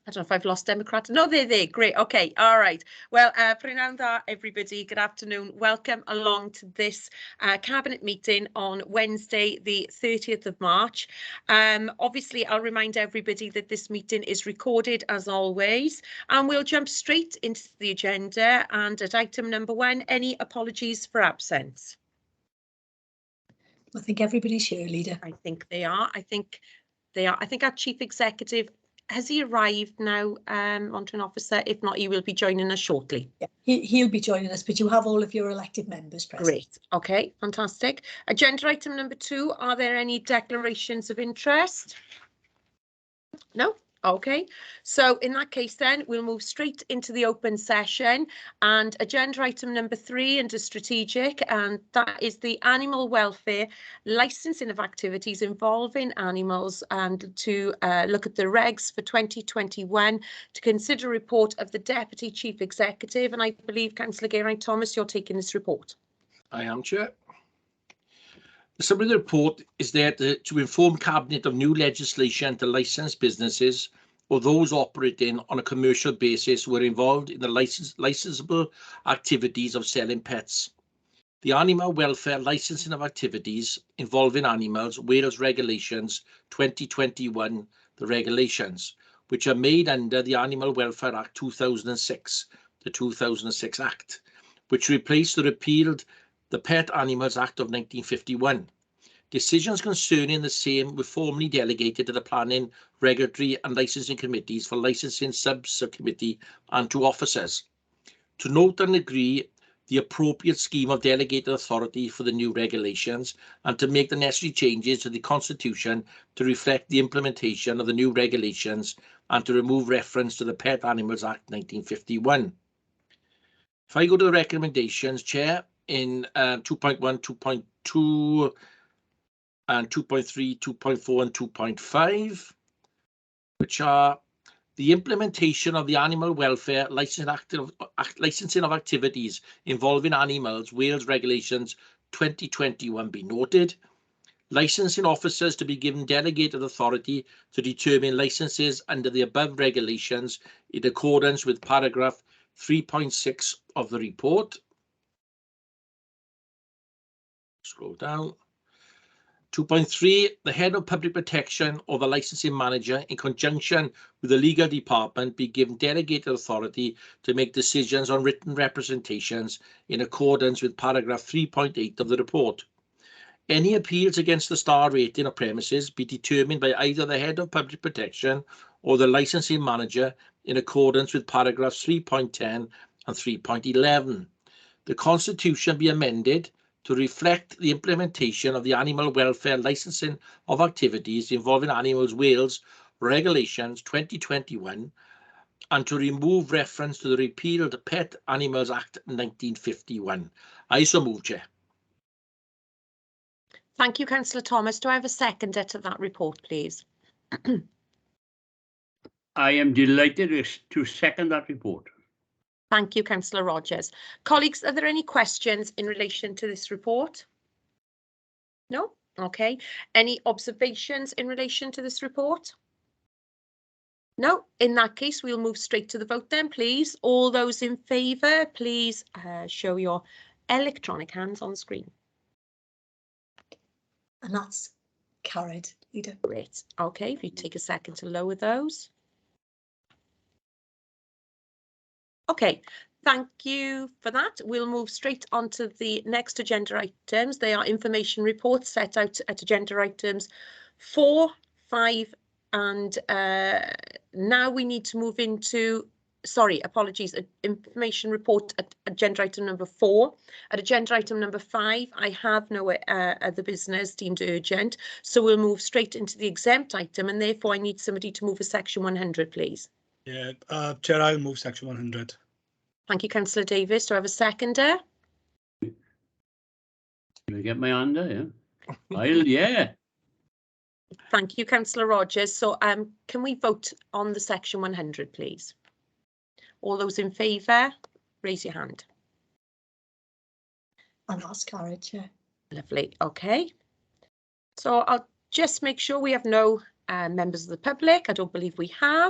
I don't know if I've lost Democrat. No, they're there. Great. Okay. All right. Well, Prynawn da, everybody. Good afternoon. Welcome along to this Cabinet meeting on Wednesday, the 30th of March. Obviously, I'll remind everybody that this meeting is recorded as always, and we'll jump straight into the agenda. And at item number 1, any apologies for absence? I think everybody's here, Leader. I think they are. I think our Chief Executive, has he arrived now, onto an officer? If not, he will be joining us shortly. Yeah, he'll be joining us, but you have all of your elected members present. Great. Okay, fantastic. Agenda item number 2, are there any declarations of interest? No? Okay, so in that case then we'll move straight into the open session, and agenda item number 3 under strategic, and that is the animal welfare licensing of activities involving animals, and to look at the regs for 2021, to consider a report of the Deputy Chief Executive, and I believe Councillor Geraint-Thomas, you're taking this report. I am, Chair. The summary of the report is there to inform Cabinet of new legislation to licence businesses or those operating on a commercial basis who are involved in the licensable activities of selling pets. The Animal Welfare Licensing of Activities Involving Animals Wales Regulations 2021, the regulations, which are made under the Animal Welfare Act 2006, the 2006 Act, which replaced the repealed the Pet Animals Act of 1951. Decisions concerning the same were formally delegated to the Planning, Regulatory and Licensing Committees for Licensing Subcommittee and to officers. To note and agree the appropriate scheme of delegated authority for the new regulations, and to make the necessary changes to the Constitution to reflect the implementation of the new regulations, and to remove reference to the Pet Animals Act 1951. If I go to the recommendations, Chair, in 2.1, 2.2 and 2.3, 2.4 and 2.5, which are the implementation of the Animal Welfare Licensing of Activities Involving Animals Wales Regulations 2021 be noted. Licensing officers to be given delegated authority to determine licenses under the above regulations in accordance with paragraph 3.6 of the report. Scroll down. 2.3, the head of public protection or the licensing manager in conjunction with the legal department be given delegated authority to make decisions on written representations in accordance with paragraph 3.8 of the report. Any appeals against the star rating of premises be determined by either the head of public protection or the licensing manager in accordance with paragraphs 3.10 and 3.11. The Constitution be amended to reflect the implementation of the Animal Welfare Licensing of Activities Involving Animals Wales Regulations 2021, and to remove reference to the repealed Pet Animals Act 1951. I so move, Chair. Thank you, Councillor Thomas. Do I have a seconder to that report, please? I am delighted to second that report. Thank you, Councillor Rogers. Colleagues, are there any questions in relation to this report? No? Okay. Any observations in relation to this report? No? In that case, we'll move straight to the vote then, please. All those in favour, please show your electronic hands on screen. And that's carried, Leader. Great. Okay, if you take a second to lower those. Okay, thank you for that. We'll move straight on to the next agenda items. They are information reports set out at agenda items 4, 5 and now we need to move into, sorry, apologies, information report at agenda item number 4. At agenda item number 5, I have no other business deemed urgent, so we'll move straight into the exempt item, and therefore I need somebody to move a section 100, please. Yeah, Chair, I'll move section 100. Thank you, Councillor Davis. Do I have a seconder? Can I get my hand there? Yeah. Yeah. Thank you, Councillor Rogers. So can we vote on the section 100, please? All those in favour, raise your hand. And that's carried, Chair. Lovely. Okay. So I'll just make sure we have no members of the public. I don't believe we have.